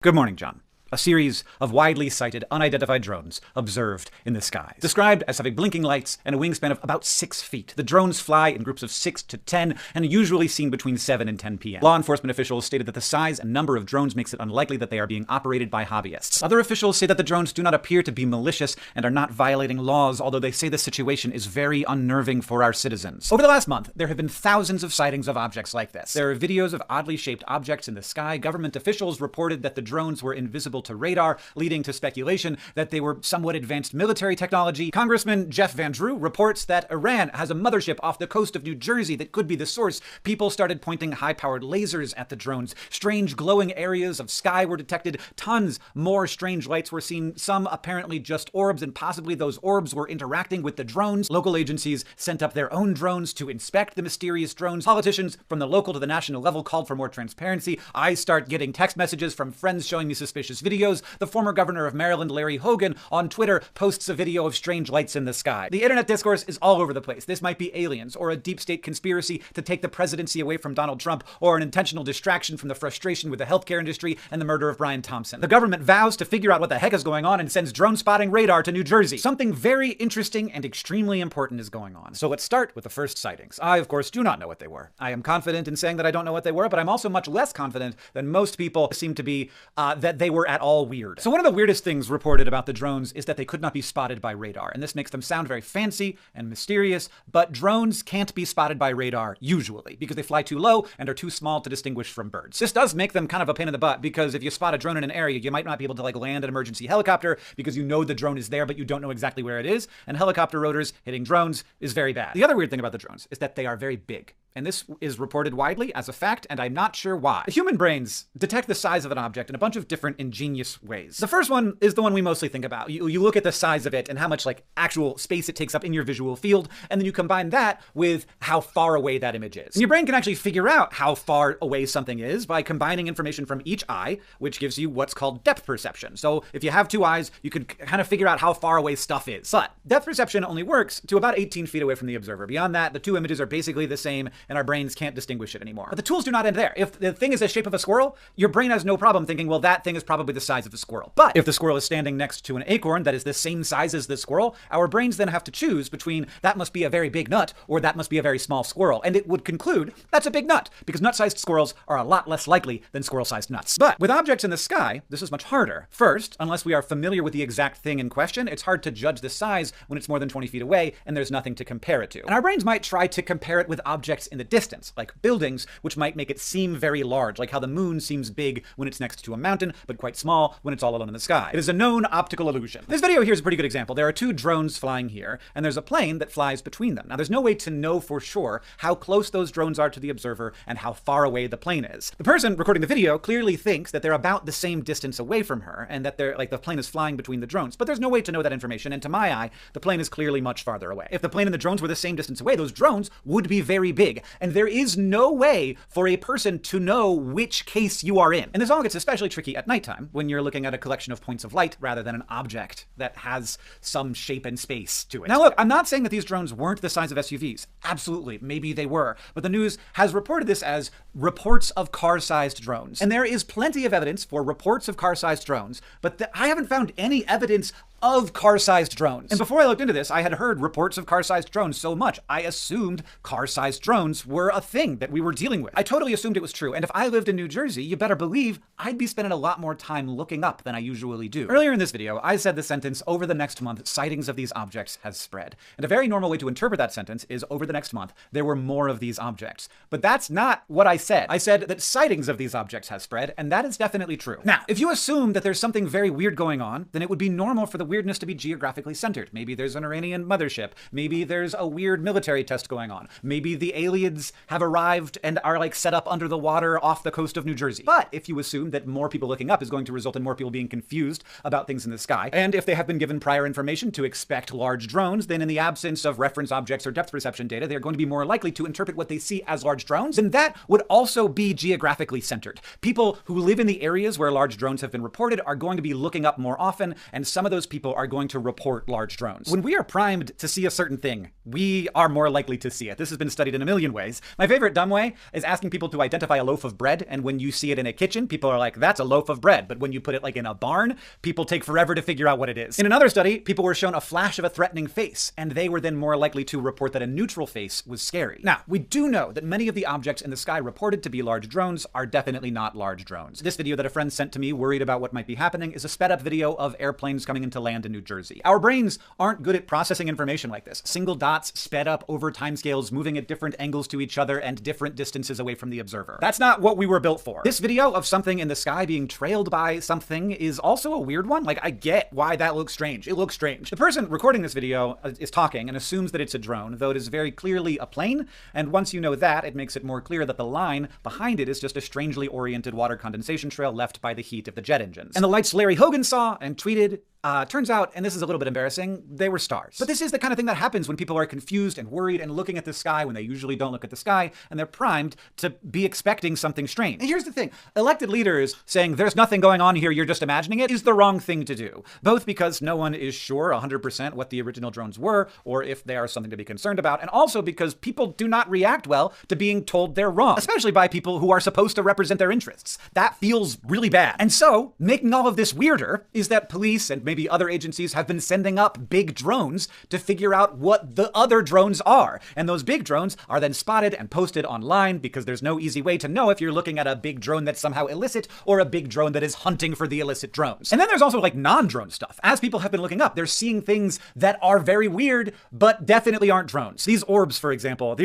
Good morning, John. A series of widely sighted, unidentified drones observed in the skies. Described as having blinking lights and a wingspan of about 6 feet. The drones fly in groups of 6 to 10 and are usually seen between 7 and 10 p.m. Law enforcement officials stated that the size and number of drones makes it unlikely that they are being operated by hobbyists. Other officials say that the drones do not appear to be malicious and are not violating laws, although they say the situation is very unnerving for our citizens. Over the last month, there have been thousands of sightings of objects like this. There are videos of oddly shaped objects in the sky. Government officials reported that the drones were invisible to radar, leading to speculation that they were somewhat advanced military technology. Congressman Jeff Van Drew reports that Iran has a mothership off the coast of New Jersey that could be the source. People started pointing high-powered lasers at the drones. Strange glowing areas of sky were detected. Tons more strange lights were seen, some apparently just orbs, and possibly those orbs were interacting with the drones. Local agencies sent up their own drones to inspect the mysterious drones. Politicians from the local to the national level called for more transparency. I start getting text messages from friends showing me suspicious videos. The former governor of Maryland, Larry Hogan, on Twitter posts a video of strange lights in the sky. The internet discourse is all over the place. This might be aliens, or a deep state conspiracy to take the presidency away from Donald Trump, or an intentional distraction from the frustration with the healthcare industry and the murder of Brian Thompson. The government vows to figure out what the heck is going on and sends drone spotting radar to New Jersey. Something very interesting and extremely important is going on. So let's start with the first sightings. I, of course, do not know what they were. I am confident in saying that I don't know what they were, but I'm also much less confident than most people seem to be that they were at all weird. So one of the weirdest things reported about the drones is that they could not be spotted by radar, and this makes them sound very fancy and mysterious, but drones can't be spotted by radar usually because they fly too low and are too small to distinguish from birds. This does make them kind of a pain in the butt because if you spot a drone in an area, you might not be able to land an emergency helicopter because you know the drone is there, but you don't know exactly where it is, and helicopter rotors hitting drones is very bad. The other weird thing about the drones is that they are very big. And this is reported widely as a fact, and I'm not sure why. The human brains detect the size of an object in a bunch of different ingenious ways. The first one is the one we mostly think about. You look at the size of it and how much actual space it takes up in your visual field, and then you combine that with how far away that image is. And your brain can actually figure out how far away something is by combining information from each eye, which gives you what's called depth perception. So if you have two eyes, you can kind of figure out how far away stuff is. But depth perception only works to about 18 feet away from the observer. Beyond that, the two images are basically the same, and our brains can't distinguish it anymore. But the tools do not end there. If the thing is the shape of a squirrel, your brain has no problem thinking, well, that thing is probably the size of a squirrel. But if the squirrel is standing next to an acorn that is the same size as the squirrel, our brains then have to choose between that must be a very big nut or that must be a very small squirrel. And it would conclude that's a big nut because nut-sized squirrels are a lot less likely than squirrel-sized nuts. But with objects in the sky, this is much harder. First, unless we are familiar with the exact thing in question, it's hard to judge the size when it's more than 20 feet away and there's nothing to compare it to. And our brains might try to compare it with objects in the distance, like buildings, which might make it seem very large, like how the moon seems big when it's next to a mountain, but quite small when it's all alone in the sky. It is a known optical illusion. This video here is a pretty good example. There are two drones flying here, and there's a plane that flies between them. Now, there's no way to know for sure how close those drones are to the observer and how far away the plane is. The person recording the video clearly thinks that they're about the same distance away from her, and that the plane is flying between the drones, but there's no way to know that information, and to my eye, the plane is clearly much farther away. If the plane and the drones were the same distance away, those drones would be very big, and there is no way for a person to know which case you are in. And this all gets especially tricky at nighttime when you're looking at a collection of points of light rather than an object that has some shape and space to it. Now look, I'm not saying that these drones weren't the size of SUVs. Absolutely, maybe they were. But the news has reported this as reports of car-sized drones. And there is plenty of evidence for reports of car-sized drones, but I haven't found any evidence of car-sized drones. And before I looked into this, I had heard reports of car-sized drones so much, I assumed car-sized drones were a thing that we were dealing with. I totally assumed it was true, and if I lived in New Jersey, you better believe I'd be spending a lot more time looking up than I usually do. Earlier in this video, I said the sentence, over the next month, sightings of these objects has spread. And a very normal way to interpret that sentence is, over the next month, there were more of these objects. But that's not what I said. I said that sightings of these objects has spread, and that is definitely true. Now, if you assume that there's something very weird going on, then it would be normal for the weirdness to be geographically centered. Maybe there's an Iranian mothership. Maybe there's a weird military test going on. Maybe the aliens have arrived and are set up under the water off the coast of New Jersey. But if you assume that more people looking up is going to result in more people being confused about things in the sky, and if they have been given prior information to expect large drones, then in the absence of reference objects or depth perception data, they're going to be more likely to interpret what they see as large drones, then that would also be geographically centered. People who live in the areas where large drones have been reported are going to be looking up more often, and some of those people people are going to report large drones. When we are primed to see a certain thing, we are more likely to see it. This has been studied in a million ways. My favorite dumb way is asking people to identify a loaf of bread, and when you see it in a kitchen, people are like, that's a loaf of bread. But when you put it like in a barn, people take forever to figure out what it is. In another study, people were shown a flash of a threatening face, and they were then more likely to report that a neutral face was scary. Now, we do know that many of the objects in the sky reported to be large drones are definitely not large drones. This video that a friend sent to me, worried about what might be happening, is a sped up video of airplanes coming into land in New Jersey. Our brains aren't good at processing information like this. Single dots sped up over timescales, moving at different angles to each other and different distances away from the observer. That's not what we were built for. This video of something in the sky being trailed by something is also a weird one. Like, I get why that looks strange. It looks strange. The person recording this video is talking and assumes that it's a drone, though it is very clearly a plane. And once you know that, it makes it more clear that the line behind it is just a strangely oriented water condensation trail left by the heat of the jet engines. And the lights Larry Hogan saw and tweeted, turns out, and this is a little bit embarrassing, they were stars. But this is the kind of thing that happens when people are confused and worried and looking at the sky when they usually don't look at the sky, and they're primed to be expecting something strange. And here's the thing, elected leaders saying there's nothing going on here, you're just imagining it, is the wrong thing to do. Both because no one is sure 100% what the original drones were, or if they are something to be concerned about, and also because people do not react well to being told they're wrong, especially by people who are supposed to represent their interests. That feels really bad. And so, making all of this weirder is that police and maybe other agencies have been sending up big drones to figure out what the other drones are. And those big drones are then spotted and posted online because there's no easy way to know if you're looking at a big drone that's somehow illicit or a big drone that is hunting for the illicit drones. And then there's also like non-drone stuff. As people have been looking up, they're seeing things that are very weird, but definitely aren't drones. These orbs, for example,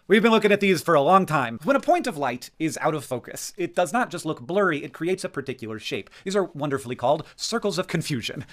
we've been looking at these for a long time. When a point of light is out of focus, it does not just look blurry, it creates a particular shape. These are wonderfully called circles of confusion,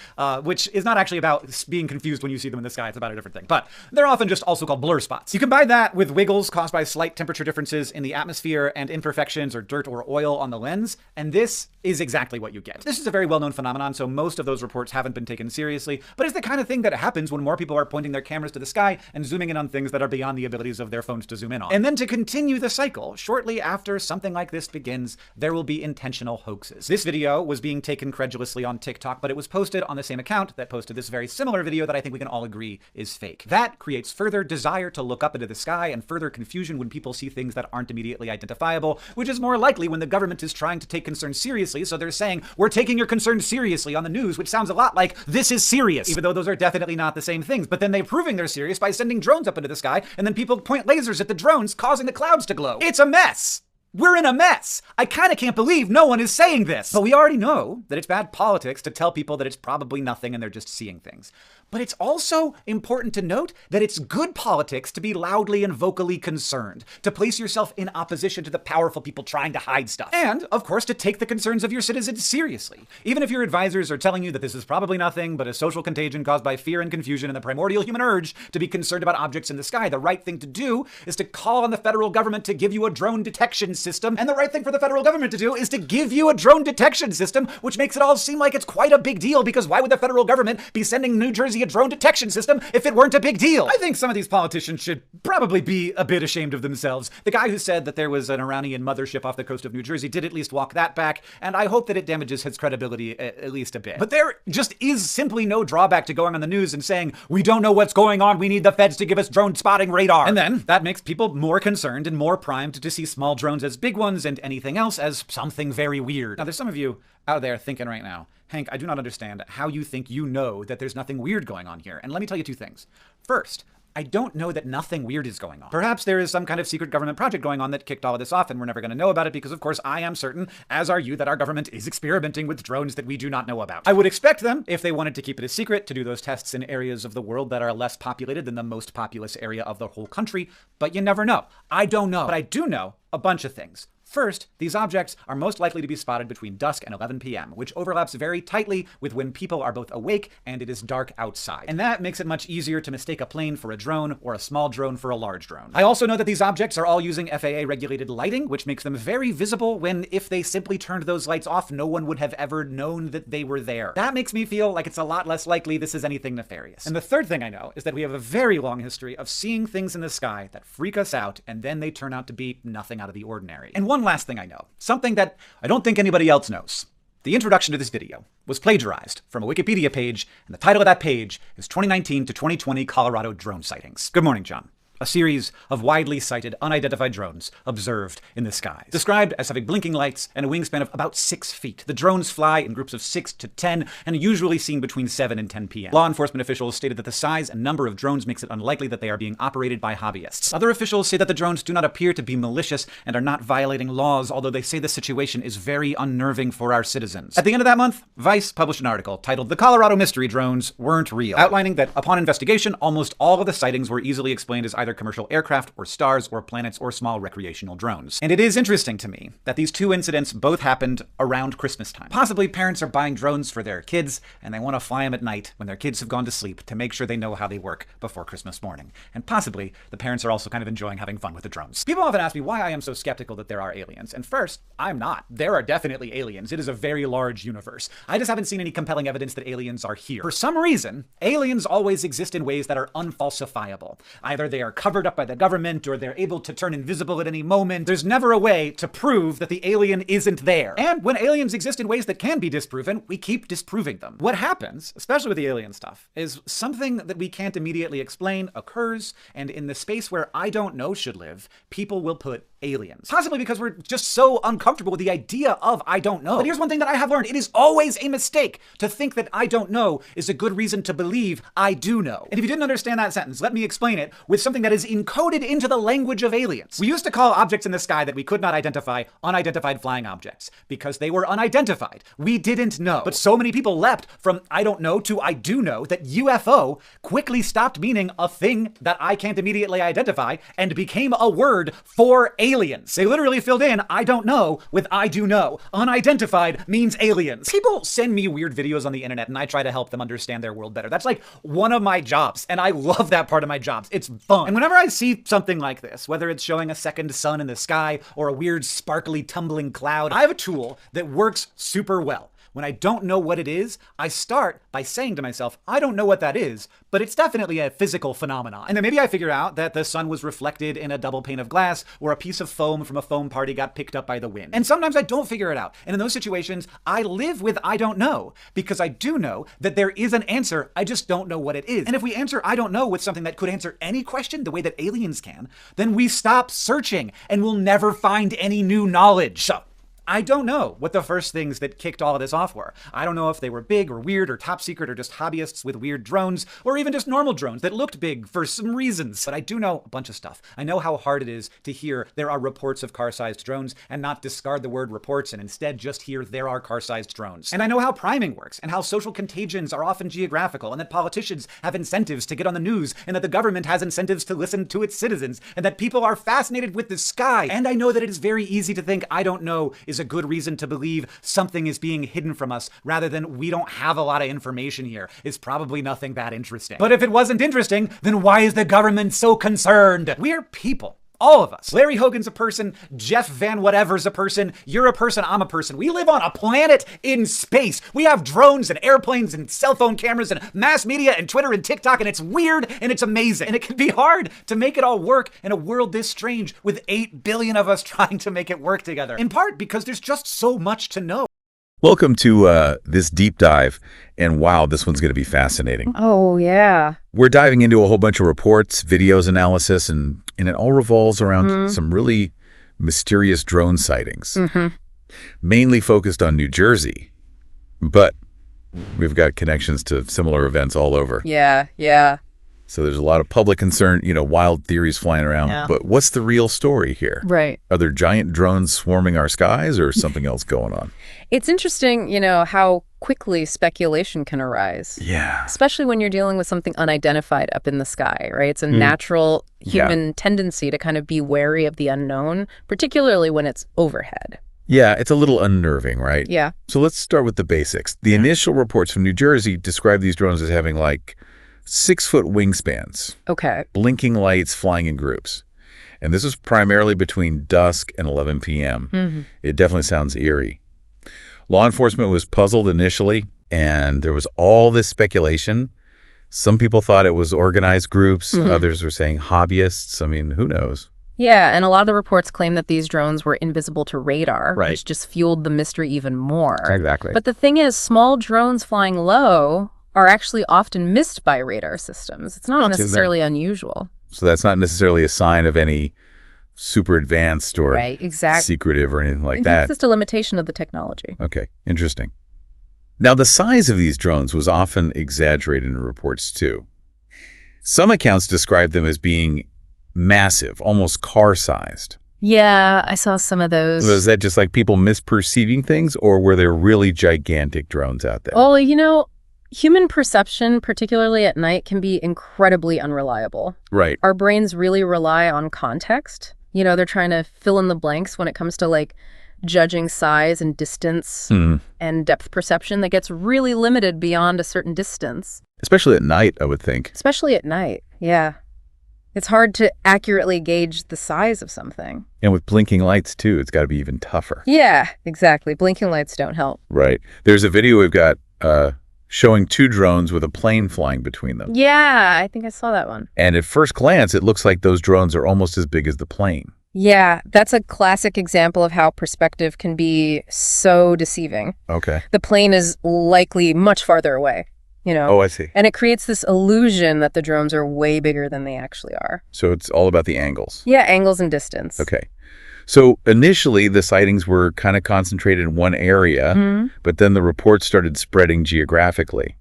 which is not actually about being confused when you see them in the sky, it's about a different thing. But they're often just also called blur spots. You combine that with wiggles caused by slight temperature differences in the atmosphere and imperfections or dirt or oil on the lens, and this is exactly what you get. This is a very well-known phenomenon, so most of those reports haven't been taken seriously, but it's the kind of thing that happens when more people are pointing their cameras to the sky and zooming in on things that are beyond the abilities of their phones to zoom in on. And then to continue the cycle, shortly after something like this begins, there will be intentional hoaxes. This video was being taken credulously on TikTok, but it was posted on the same account that posted this very similar video that I think we can all agree is fake. That creates further desire to look up into the sky and further confusion when people see things that aren't immediately identifiable, which is more likely when the government is trying to take concerns seriously, so they're saying, we're taking your concerns seriously on the news, which sounds a lot like, this is serious, even though those are definitely not the same things. But then they're proving they're serious by sending drones up into the sky, and then people point lasers at the drones, causing the clouds to glow. It's a mess. We're in a mess. I kind of can't believe no one is saying this. But we already know that it's bad politics to tell people that it's probably nothing and they're just seeing things. But it's also important to note that it's good politics to be loudly and vocally concerned, to place yourself in opposition to the powerful people trying to hide stuff. And, of course, to take the concerns of your citizens seriously. Even if your advisors are telling you that this is probably nothing but a social contagion caused by fear and confusion and the primordial human urge to be concerned about objects in the sky, the right thing to do is to call on the federal government to give you a drone detection system. And the right thing for the federal government to do is to give you a drone detection system, which makes it all seem like it's quite a big deal, because why would the federal government be sending New Jersey a drone detection system if it weren't a big deal? I think some of these politicians should probably be a bit ashamed of themselves. The guy who said that there was an Iranian mothership off the coast of New Jersey did at least walk that back, and I hope that it damages his credibility at least a bit. But there just is simply no drawback to going on the news and saying, we don't know what's going on, we need the feds to give us drone spotting radar. And then that makes people more concerned and more primed to see small drones as big ones and anything else as something very weird. Now, there's some of you out there thinking right now, Hank, I do not understand how you think you know that there's nothing weird going on here. And let me tell you two things. First, I don't know that nothing weird is going on. Perhaps there is some kind of secret government project going on that kicked all of this off, and we're never going to know about it because, of course, I am certain, as are you, that our government is experimenting with drones that we do not know about. I would expect them, if they wanted to keep it a secret, to do those tests in areas of the world that are less populated than the most populous area of the whole country, but you never know. I don't know, but I do know a bunch of things. First, these objects are most likely to be spotted between dusk and 11 p.m., which overlaps very tightly with when people are both awake and it is dark outside. And that makes it much easier to mistake a plane for a drone or a small drone for a large drone. I also know that these objects are all using FAA-regulated lighting, which makes them very visible when, if they simply turned those lights off, no one would have ever known that they were there. That makes me feel like it's a lot less likely this is anything nefarious. And the third thing I know is that we have a very long history of seeing things in the sky that freak us out, and then they turn out to be nothing out of the ordinary. And one last thing I know, something that I don't think anybody else knows. The introduction to this video was plagiarized from a Wikipedia page, and the title of that page is 2019 to 2020 Colorado Drone Sightings. Good morning, John. A series of widely sighted, unidentified drones observed in the skies. Described as having blinking lights and a wingspan of about 6 feet. The drones fly in groups of 6 to 10 and are usually seen between 7 and 10 p.m. Law enforcement officials stated that the size and number of drones makes it unlikely that they are being operated by hobbyists. Other officials say that the drones do not appear to be malicious and are not violating laws, although they say the situation is very unnerving for our citizens. At the end of that month, Vice published an article titled "The Colorado Mystery Drones Weren't Real," outlining that upon investigation, almost all of the sightings were easily explained as either commercial aircraft or stars or planets or small recreational drones. And it is interesting to me that these two incidents both happened around Christmas time. Possibly parents are buying drones for their kids and they want to fly them at night when their kids have gone to sleep to make sure they know how they work before Christmas morning. And possibly the parents are also kind of enjoying having fun with the drones. People often ask me why I am so skeptical that there are aliens. And first, I'm not. There are definitely aliens. It is a very large universe. I just haven't seen any compelling evidence that aliens are here. For some reason, aliens always exist in ways that are unfalsifiable. Either they are covered up by the government or they're able to turn invisible at any moment. There's never a way to prove that the alien isn't there. And when aliens exist in ways that can be disproven, we keep disproving them. What happens, especially with the alien stuff, is something that we can't immediately explain occurs, and in the space where I don't know should live, people will put aliens. Possibly because we're just so uncomfortable with the idea of I don't know. But here's one thing that I have learned. It is always a mistake to think that I don't know is a good reason to believe I do know. And if you didn't understand that sentence, let me explain it with something that is encoded into the language of aliens. We used to call objects in the sky that we could not identify unidentified flying objects because they were unidentified. We didn't know. But so many people leapt from I don't know to I do know that UFO quickly stopped meaning a thing that I can't immediately identify and became a word for aliens. They literally filled in I don't know with I do know. Unidentified means aliens. People send me weird videos on the internet and I try to help them understand their world better. That's like one of my jobs, and I love that part of my jobs. It's fun. And whenever I see something like this, whether it's showing a second sun in the sky or a weird sparkly tumbling cloud, I have a tool that works super well. When I don't know what it is, I start by saying to myself, I don't know what that is, but it's definitely a physical phenomenon. And then maybe I figure out that the sun was reflected in a double pane of glass, or a piece of foam from a foam party got picked up by the wind. And sometimes I don't figure it out. And in those situations, I live with I don't know, because I do know that there is an answer, I just don't know what it is. And if we answer I don't know with something that could answer any question the way that aliens can, then we stop searching and we'll never find any new knowledge. So, I don't know what the first things that kicked all of this off were. I don't know if they were big or weird or top secret or just hobbyists with weird drones, or even just normal drones that looked big for some reasons. But I do know a bunch of stuff. I know how hard it is to hear there are reports of car-sized drones and not discard the word reports and instead just hear there are car-sized drones. And I know how priming works and how social contagions are often geographical and that politicians have incentives to get on the news and that the government has incentives to listen to its citizens and that people are fascinated with the sky. And I know that it is very easy to think I don't know is a good reason to believe something is being hidden from us rather than we don't have a lot of information here. It's probably nothing that interesting. But if it wasn't interesting, then why is the government so concerned? We're people. All of us. Larry Hogan's a person, Jeff Van Whatever's a person, you're a person, I'm a person. We live on a planet in space. We have drones and airplanes and cell phone cameras and mass media and Twitter and TikTok, and it's weird and it's amazing. And it can be hard to make it all work in a world this strange with 8 billion of us trying to make it work together. In part because there's just so much to know. Welcome to this deep dive, and wow, this one's going to be fascinating. Oh, yeah. We're diving into a whole bunch of reports, videos, analysis, and it all revolves around some really mysterious drone sightings, mainly focused on New Jersey, but we've got connections to similar events all over. Yeah, yeah. So there's a lot of public concern, wild theories flying around. Yeah. But what's the real story here? Right. Are there giant drones swarming our skies or something else going on? It's interesting, how quickly speculation can arise. Yeah. Especially when you're dealing with something unidentified up in the sky, right? It's a natural human tendency to kind of be wary of the unknown, particularly when it's overhead. Yeah, it's a little unnerving, right? Yeah. So let's start with the basics. The initial reports from New Jersey describe these drones as having 6-foot wingspans. Okay. Blinking lights flying in groups. And this was primarily between dusk and 11 p.m. It definitely sounds eerie. Law enforcement was puzzled initially, and there was all this speculation. Some people thought it was organized groups. Others were saying hobbyists. I mean, who knows? Yeah, and a lot of the reports claim that these drones were invisible to radar, Right. which just fueled the mystery even more. Exactly. But the thing is, small drones flying low are actually often missed by radar systems. It's not necessarily unusual. So that's not necessarily a sign of any super advanced or Right, exactly. secretive or anything like That's that. just a limitation of the technology. Okay, interesting. Now, the size of these drones was often exaggerated in reports, too. Some accounts describe them as being massive, almost car-sized. Yeah, I saw some of those. Was that just like people misperceiving things, or were there really gigantic drones out there? Oh, human perception, particularly at night, can be incredibly unreliable. Right. Our brains really rely on context. They're trying to fill in the blanks when it comes to like judging size and distance and depth perception that gets really limited beyond a certain distance. Especially at night, I would think. Especially at night, yeah. It's hard to accurately gauge the size of something. And with blinking lights, too, it's got to be even tougher. Yeah, exactly. Blinking lights don't help. Right. There's a video we've got showing two drones with a plane flying between them. Yeah, I think I saw that one. And at first glance, it looks like those drones are almost as big as the plane. Yeah, that's a classic example of how perspective can be so deceiving. Okay. The plane is likely much farther away, Oh, I see. And it creates this illusion that the drones are way bigger than they actually are. So it's all about the angles. Yeah, angles and distance. Okay. So initially, the sightings were kind of concentrated in one area, but then the reports started spreading geographically.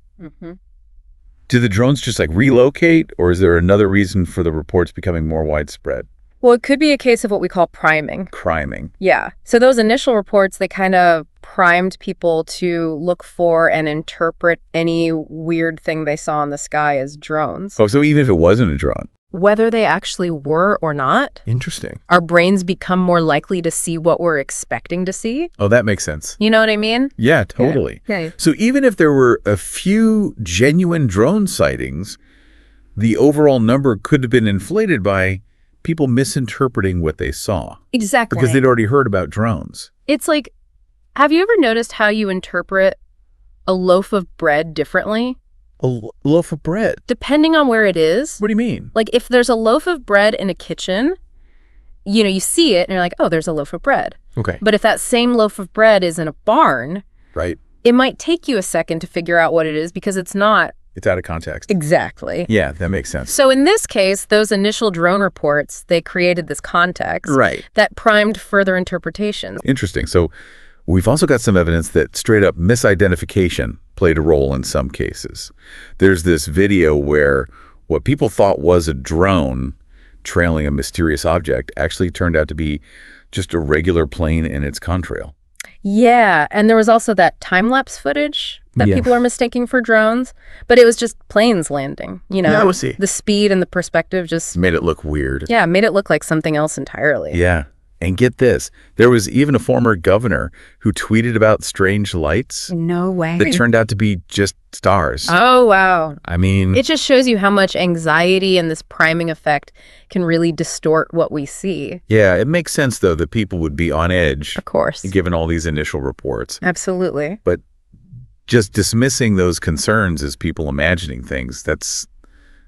Do the drones just relocate, or is there another reason for the reports becoming more widespread? Well, it could be a case of what we call priming. Priming. Yeah. So those initial reports, they kind of primed people to look for and interpret any weird thing they saw in the sky as drones. Oh, so even if it wasn't a drone. Whether they actually were or not, Interesting. our brains become more likely to see what we're expecting to see. Oh, that makes sense. You know what I mean? Yeah, totally. Yeah. So even if there were a few genuine drone sightings, the overall number could have been inflated by people misinterpreting what they saw. Exactly. Because they'd already heard about drones. It's like, have you ever noticed how you interpret a loaf of bread differently? A loaf of bread? Depending on where it is. What do you mean? Like if there's a loaf of bread in a kitchen, you see it and you're like, oh, there's a loaf of bread. Okay. But if that same loaf of bread is in a barn, Right. it might take you a second to figure out what it is because it's not. It's out of context. Exactly. Yeah, that makes sense. So in this case, those initial drone reports, they created this context Right. that primed further interpretations. Interesting. So we've also got some evidence that straight up misidentification played a role in some cases. There's this video where what people thought was a drone trailing a mysterious object actually turned out to be just a regular plane in its contrail. Yeah, and there was also that time-lapse footage that people are mistaking for drones, but it was just planes landing, Yeah, we'll see. The speed and the perspective just, Made it look weird. yeah, made it look like something else entirely. Yeah. And get this, there was even a former governor who tweeted about strange lights No way. that turned out to be just stars. Oh, wow. I mean, It just shows you how much anxiety and this priming effect can really distort what we see. yeah, it makes sense, though, that people would be on edge Of course. given all these initial reports. Absolutely. But just dismissing those concerns as people imagining things, that's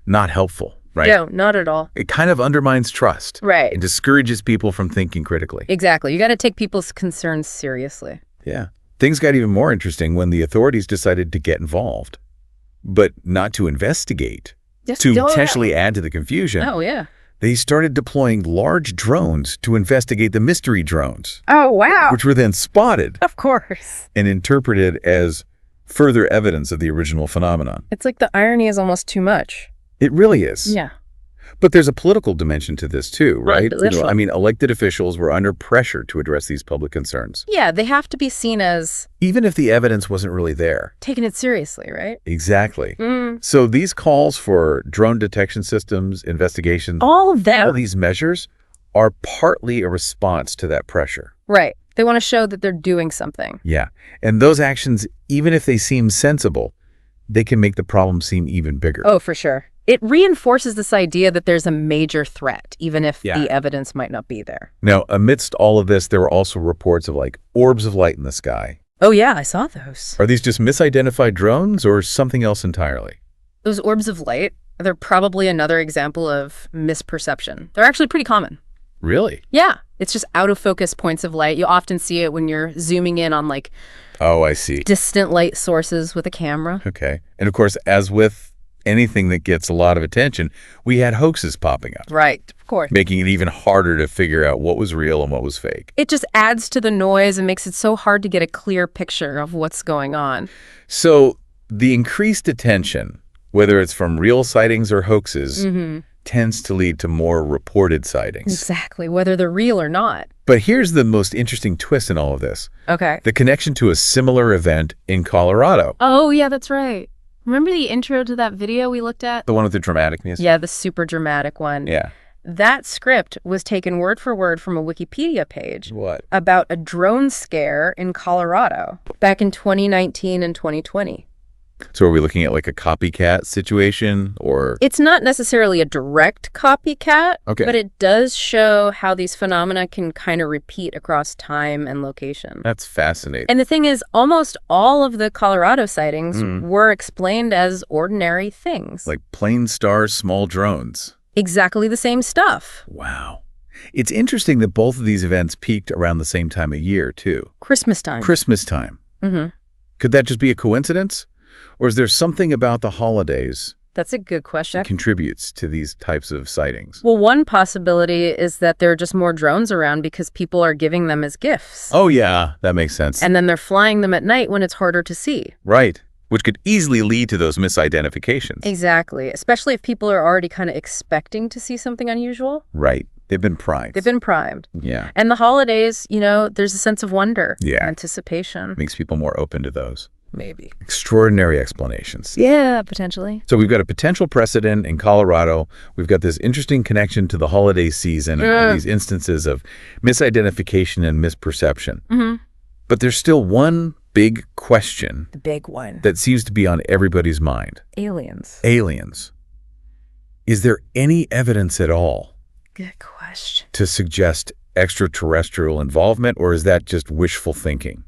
not helpful, right? No, not at all. It kind of undermines trust. Right. It discourages people from thinking critically. Exactly. You got to take people's concerns seriously. Yeah. Things got even more interesting when the authorities decided to get involved, but not to investigate, to potentially add to the confusion. Oh, yeah. They started deploying large drones to investigate the mystery drones, Oh, wow. which were then spotted Of course. and interpreted as further evidence of the original phenomenon. It's like the irony is almost too much. It really is. Yeah. But there's a political dimension to this too, right? Literally. I mean, elected officials were under pressure to address these public concerns, Yeah, they have to be seen as even if the evidence wasn't really there. taking it seriously, right? Exactly. So these calls for drone detection systems, investigations, All of that. all these measures are partly a response to that pressure. Right. They want to show that they're doing something. Yeah. And those actions, even if they seem sensible, they can make the problem seem even bigger. Oh, for sure. It reinforces this idea that there's a major threat, even if Yeah. the evidence might not be there. Now, amidst all of this, there were also reports of orbs of light in the sky. Oh, yeah, I saw those. Are these just misidentified drones or something else entirely? Those orbs of light, they're probably another example of misperception. They're actually pretty common. Really? Yeah. It's just out of focus points of light. You often see it when you're zooming in on like Oh, I see. distant light sources with a camera. Okay. And of course, as with anything that gets a lot of attention, we had hoaxes popping up, Right. Of course. making it even harder to figure out what was real and what was fake. It just adds to the noise and makes it so hard to get a clear picture of what's going on. So the increased attention, whether it's from real sightings or hoaxes, tends to lead to more reported sightings. Exactly. Whether they're real or not. But here's the most interesting twist in all of this. Okay. The connection to a similar event in Colorado. Oh, yeah, that's right. Remember the intro to that video we looked at? The one with the dramatic music? Yeah, the super dramatic one. Yeah. That script was taken word for word from a Wikipedia page. What? About a drone scare in Colorado back in 2019 and 2020. So are we looking at like a copycat situation or? It's not necessarily a direct copycat, Okay. but it does show how these phenomena can kind of repeat across time and location. That's fascinating. And the thing is, almost all of the Colorado sightings were explained as ordinary things. Like plain star small drones. Exactly the same stuff. Wow. It's interesting that both of these events peaked around the same time of year, too. Christmas time. Christmas time. Could that just be a coincidence? Or is there something about the holidays That's a good question. that contributes to these types of sightings? Well, one possibility is that there are just more drones around because people are giving them as gifts. Oh, yeah, that makes sense. And then they're flying them at night when it's harder to see. Right, which could easily lead to those misidentifications. Exactly. Especially if people are already kind of expecting to see something unusual. Right. They've been primed. They've been primed. Yeah. And the holidays, there's a sense of wonder. Yeah. Anticipation. Makes people more open to those. Maybe. Extraordinary explanations. Yeah, potentially. So we've got a potential precedent in Colorado. We've got this interesting connection to the holiday season and these instances of misidentification and misperception. But there's still one big question The big one. that seems to be on everybody's mind. Aliens. Aliens. Is there any evidence at all Good question. to suggest extraterrestrial involvement, or is that just wishful thinking?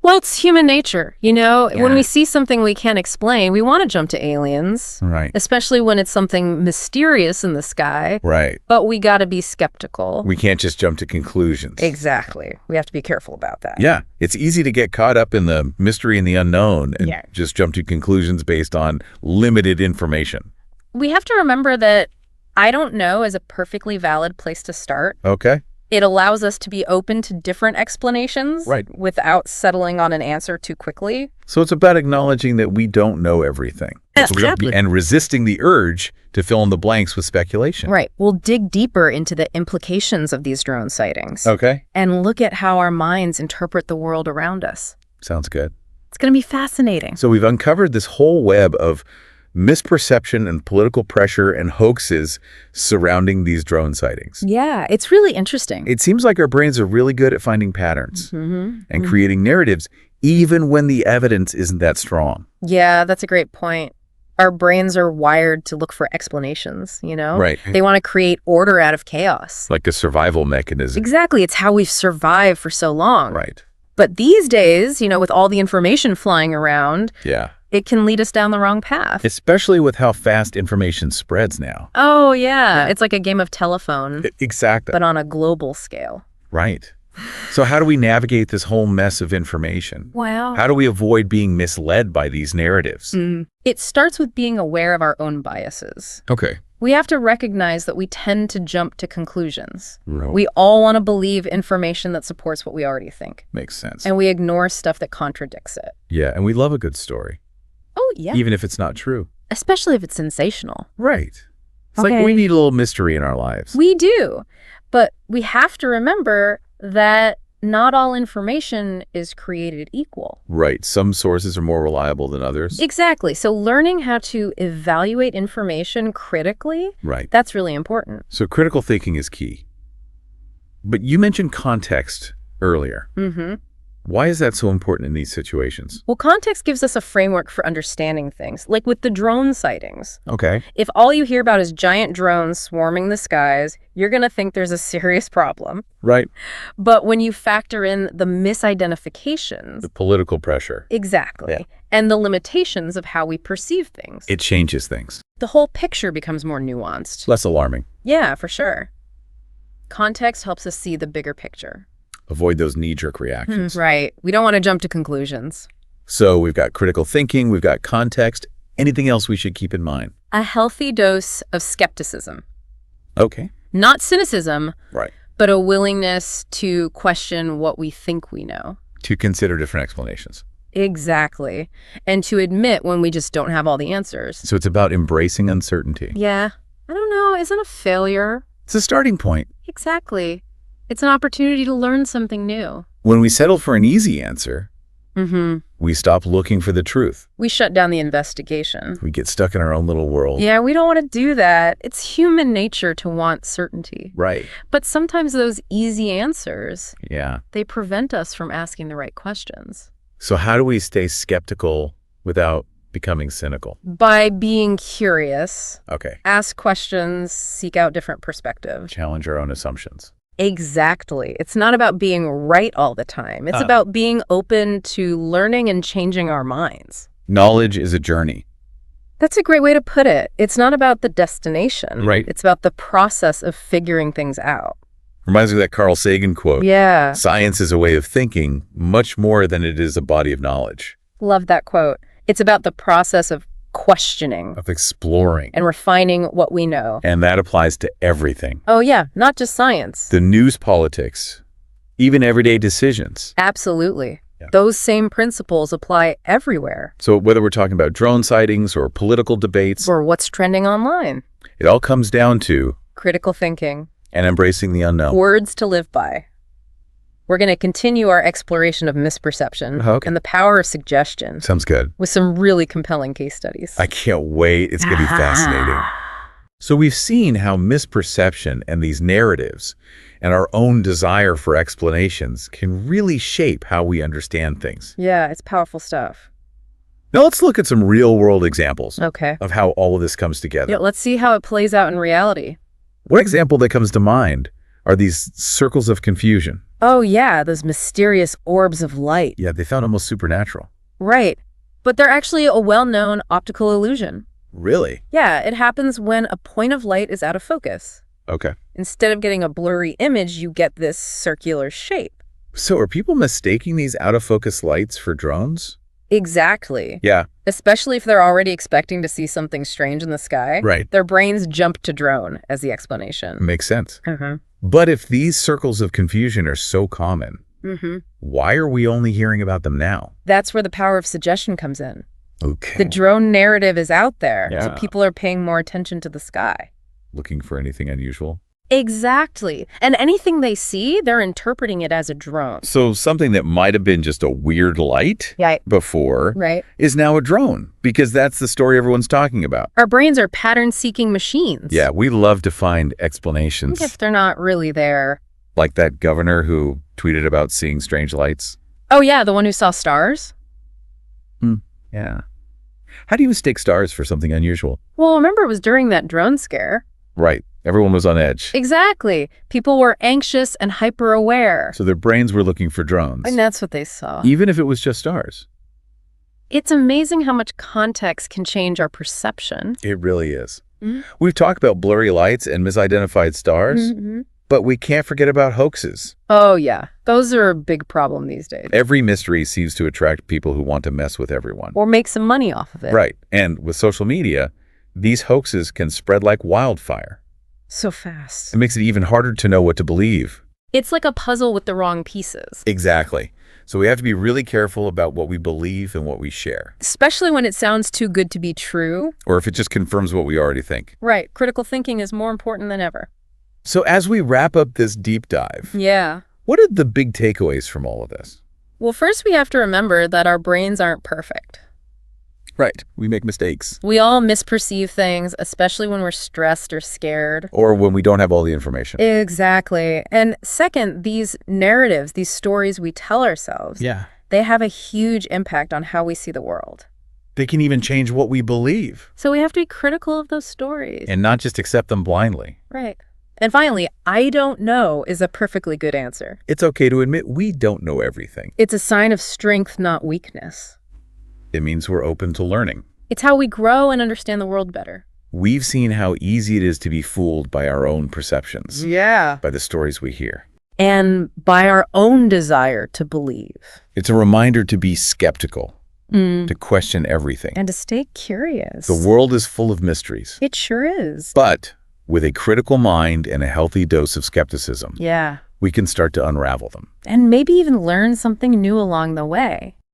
Well, it's human nature, When we see something we can't explain, we want to jump to aliens, Right. especially when it's something mysterious in the sky. Right. But we got to be skeptical. We can't just jump to conclusions. Exactly. We have to be careful about that. Yeah. It's easy to get caught up in the mystery and the unknown and Yeah. just jump to conclusions based on limited information. We have to remember that I don't know is a perfectly valid place to start. Okay. It allows us to be open to different explanations Right. without settling on an answer too quickly. So it's about acknowledging that we don't know everything. Exactly. And resisting the urge to fill in the blanks with speculation. Right. We'll dig deeper into the implications of these drone sightings Okay. and look at how our minds interpret the world around us. Sounds good. It's going to be fascinating. So we've uncovered this whole web of misperception and political pressure and hoaxes surrounding these drone sightings. Yeah, it's really interesting. It seems like our brains are really good at finding patterns and creating narratives, even when the evidence isn't that strong. Yeah, that's a great point. Our brains are wired to look for explanations, Right. They want to create order out of chaos. Like a survival mechanism. Exactly. It's how we've survived for so long. Right. But these days, with all the information flying around, Yeah. it can lead us down the wrong path. Especially with how fast information spreads now. Oh, yeah. It's like a game of telephone, Exactly. but on a global scale. Right. So how do we navigate this whole mess of information? Wow. How do we avoid being misled by these narratives? It starts with being aware of our own biases. Okay. We have to recognize that we tend to jump to conclusions. Right. We all want to believe information that supports what we already think. Makes sense. And we ignore stuff that contradicts it. Yeah, and we love a good story, Oh, yeah. even if it's not true. Especially if it's sensational. Right. It's Okay. like we need a little mystery in our lives. We do. But we have to remember that not all information is created equal. Right. Some sources are more reliable than others. Exactly. So learning how to evaluate information critically, Right. that's really important. So critical thinking is key. But you mentioned context earlier. Why is that so important in these situations? Well, context gives us a framework for understanding things, like with the drone sightings. Okay. If all you hear about is giant drones swarming the skies, you're going to think there's a serious problem. Right. But when you factor in the misidentifications, The political pressure. exactly, Yeah. and the limitations of how we perceive things, It changes things. the whole picture becomes more nuanced. Less alarming. Yeah, for sure. Context helps us see the bigger picture. Avoid those knee-jerk reactions. Right. We don't want to jump to conclusions. So we've got critical thinking, we've got context. Anything else we should keep in mind? A healthy dose of skepticism. Okay. Not cynicism, Right. but a willingness to question what we think we know. To consider different explanations. Exactly. And to admit when we just don't have all the answers. So it's about embracing uncertainty. Yeah. I don't know. Isn't a failure? It's a starting point. Exactly. It's an opportunity to learn something new. When we settle for an easy answer, we stop looking for the truth. We shut down the investigation. We get stuck in our own little world. Yeah, we don't want to do that. It's human nature to want certainty. Right. But sometimes those easy answers, Yeah. they prevent us from asking the right questions. So how do we stay skeptical without becoming cynical? By being curious, Okay. ask questions, seek out different perspectives. Challenge our own assumptions. Exactly. It's not about being right all the time. It's about being open to learning and changing our minds. Knowledge is a journey. That's a great way to put it. It's not about the destination. Right. It's about the process of figuring things out. Reminds me of that Carl Sagan quote. Yeah. Science is a way of thinking much more than it is a body of knowledge. Love that quote. It's about the process of questioning Of exploring. and refining what we know. And that applies to everything. Oh, yeah. Not just science. The news, politics, even everyday decisions. Absolutely. Yeah. Those same principles apply everywhere. So whether we're talking about drone sightings or political debates, Or what's trending online. it all comes down to Critical thinking. and embracing the unknown. Words to live by. We're going to continue our exploration of misperception Okay. and the power of suggestion Sounds good. with some really compelling case studies. I can't wait. It's going to be fascinating. So we've seen how misperception and these narratives and our own desire for explanations can really shape how we understand things. Yeah, it's powerful stuff. Now let's look at some real-world examples Okay. of how all of this comes together. Yeah, let's see how it plays out in reality. One example that comes to mind are these circles of confusion. Oh, yeah, those mysterious orbs of light. Yeah, they found almost supernatural. Right. But they're actually a well-known optical illusion. Really? Yeah, it happens when a point of light is out of focus. Okay. Instead of getting a blurry image, you get this circular shape. So are people mistaking these out-of-focus lights for drones? Exactly. Yeah. Especially if they're already expecting to see something strange in the sky. Right. Their brains jump to drone as the explanation. Makes sense. Mm-hmm. But if these circles of confusion are so common, why are we only hearing about them now? That's where the power of suggestion comes in. Okay. The drone narrative is out there, so Yeah. people are paying more attention to the sky. Looking for anything unusual? Exactly. And anything they see, they're interpreting it as a drone. So something that might have been just a weird light Yeah. before Right. is now a drone, because that's the story everyone's talking about. Our brains are pattern-seeking machines. Yeah, we love to find explanations. If they're not really there. Like that governor who tweeted about seeing strange lights. Oh, yeah, the one who saw stars? Yeah. How do you mistake stars for something unusual? Well, remember it was during that drone scare. Right. Everyone was on edge. Exactly. People were anxious and hyper-aware. So their brains were looking for drones. And that's what they saw. Even if it was just stars. It's amazing how much context can change our perception. It really is. We've talked about blurry lights and misidentified stars, but we can't forget about hoaxes. Oh, yeah. Those are a big problem these days. Every mystery seems to attract people who want to mess with everyone. Or make some money off of it. Right. And with social media, these hoaxes can spread like wildfire. So fast. It makes it even harder to know what to believe. It's like a puzzle with the wrong pieces. Exactly. So we have to be really careful about what we believe and what we share. Especially when it sounds too good to be true. Or if it just confirms what we already think. Right. Critical thinking is more important than ever. So as we wrap up this deep dive, Yeah. what are the big takeaways from all of this? Well, first we have to remember that our brains aren't perfect. Right. We make mistakes. We all misperceive things, especially when we're stressed or scared. Or when we don't have all the information. Exactly. And second, these narratives, these stories we tell ourselves, they have a huge impact on how we see the world. They can even change what we believe. So we have to be critical of those stories. And not just accept them blindly. Right. And finally, I don't know is a perfectly good answer. It's okay to admit we don't know everything. It's a sign of strength, not weakness. It means we're open to learning. It's how we grow and understand the world better. we've seen how easy it is to be fooled by our own perceptions, Yeah. by the stories we hear. And by our own desire to believe. It's a reminder to be skeptical, to question everything. And to stay curious. The world is full of mysteries. It sure is. But with a critical mind and a healthy dose of skepticism, Yeah. we can start to unravel them. And maybe even learn something new along the way.